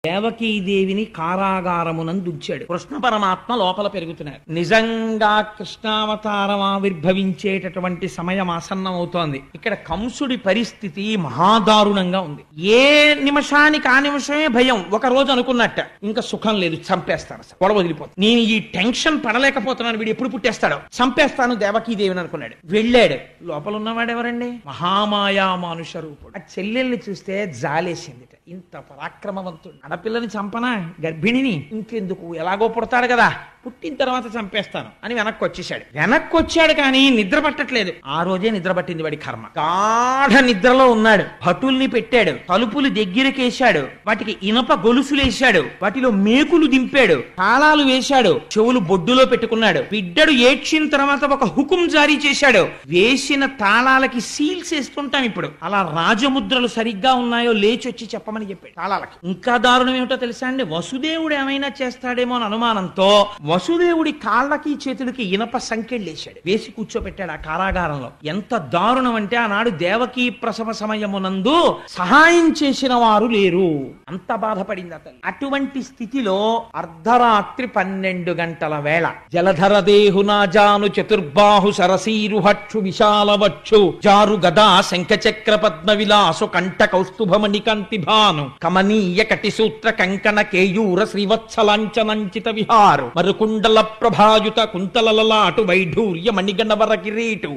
దేవకీదేవిని కారాగారమునందుంచాడు. కృష్ణ పరమాత్మ లోపల పెరుగుతున్నారు. నిజంగా కృష్ణావతారం ఆవిర్భవించేటటువంటి సమయం ఆసన్నం అవుతోంది. ఇక్కడ కంసుడి పరిస్థితి మహాదారుణంగా ఉంది. ఏ నిమిషానికి ఆ నిమిషమే భయం. ఒక రోజు అనుకున్నట్ట ఇంకా సుఖం లేదు, చంపేస్తాను, గొడవ వదిలిపోతుంది, నేను ఈ టెన్షన్ పడలేకపోతున్నాను, వీడు ఎప్పుడు పుట్టేస్తాడో, చంపేస్తాను దేవకీదేవిని అనుకున్నాడు. వెళ్ళాడు. లోపల ఉన్నవాడు ఎవరండి? మహామాయా మానుష రూపుడు. ఆ చెల్లెల్ని చూస్తే జాలేసింది. ఇంత పరాక్రమవంతుడు, ఆడపిల్లని చంపనా, గర్భిణిని, ఇంకెందుకు, ఎలాగో పుడతాడు కదా, పుట్టిన తర్వాత చంపేస్తాను అని వెనక్కి వచ్చేసాడు. వెనక్కి వచ్చాడు కానీ నిద్ర పట్టట్లేదు. ఆ రోజే నిద్ర పట్టింది వాడి కర్మ. గాఢ నిద్రలో ఉన్నాడు. భటుల్ని పెట్టాడు, తలుపులు దగ్గరకేశాడు, వాటికి ఇనప గొలుసులేశాడు, వాటిలో మేకులు దింపాడు, తాళాలు వేశాడు, చెవులు బొడ్డులో పెట్టుకున్నాడు. బిడ్డడు ఏడ్చిన తర్వాత ఒక హుకుం జారీ చేశాడు. వేసిన తాళాలకి సీల్స్ వేస్తుంటాం ఇప్పుడు, అలా రాజముద్రలు సరిగ్గా ఉన్నాయో లేచొచ్చి చెప్పమని చెప్పాడు తాళాలకి. ఇంకా దారుణం ఏమిటో తెలుసా అండి? వసుదేవుడు ఏమైనా చేస్తాడేమో అని అనుమానంతో వసుదేవుడి కాళ్ళకి చేతులకి ఇనప సంకెళ్ళేశాడు, వేసి కూర్చోబెట్టాడు ఆ కారాగారంలో. ఎంత దారుణం అంటే ఆనాడు దేవకీ ప్రసవ సమయమునందు సహాయం చేసిన వారు లేరు, అంత బాధపడింది అతను. అటువంటి స్థితిలో అర్ధరాత్రి 12 గంటల వేళ జలధర దేహునా జాను చతుర్బాహు సరసీరుహక్షు విశాలవక్షు జారు గదా శంఖచక్ర పద్మ విలాసు కంఠ కౌస్తుభమణి కంతి భాను కమనీయ కటి సూత్ర కంకణ కేయూర శ్రీవత్సలాంఛనంచిత విహారు మరుకుండల ప్రభాయుత కుంతలలాటు వైఢూర్య మణిగణవర కిరీటు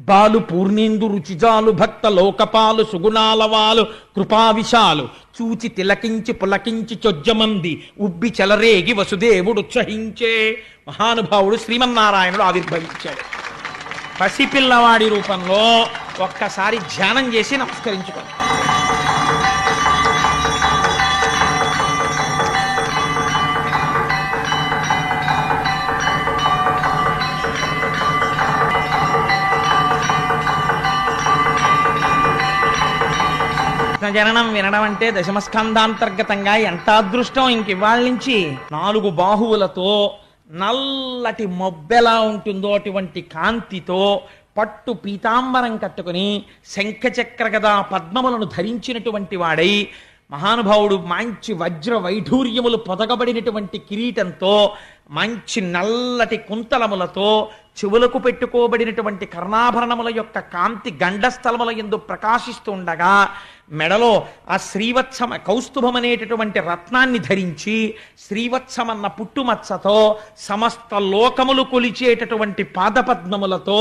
బాలు పూర్ణేందు రుచిజాలు భక్త లోకపాలు సుగుణాలవాలు కృపావిశాలు చూచి తిలకించి పులకించి చొజ్జమంది ఉబ్బి చెలరేగి వసుదేవుడు ఉత్సహించే. మహానుభావుడు శ్రీమన్నారాయణుడు ఆవిర్భవించాడు పసిపిల్లవాడి రూపంలో. ఒక్కసారి ధ్యానం చేసి నమస్కరించుకోండి. జననం వినడం అంటే దశమస్కంధాంతర్గతంగా ఎంత అదృష్టం. ఇంక ఇవాళ నుంచి 4 బాహువులతో నల్లటి మొబ్బెలా ఉంటుందో అటువంటి కాంతితో పట్టు పీతాంబరం కట్టుకుని శంఖచక్ర గదా పద్మములను ధరించినటువంటి వాడై మహానుభావుడు మంచి వజ్ర వైఢూర్యములు పొదగబడినటువంటి కిరీటంతో మంచి నల్లటి కుంతలములతో చెవులకు పెట్టుకోబడినటువంటి కర్ణాభరణముల యొక్క కాంతి గండస్థలముల యందు ప్రకాశిస్తూ ఉండగా మెడలో ఆ శ్రీవత్సమ కౌస్తుభం అనేటటువంటి రత్నాన్ని ధరించి శ్రీవత్సమన్న పుట్టుమచ్చతో సమస్త లోకములు కొలిచేటటువంటి పాదపద్మములతో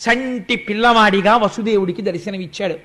చంటి పిల్లవాడిగా వసుదేవుడికి దర్శనమిచ్చాడు.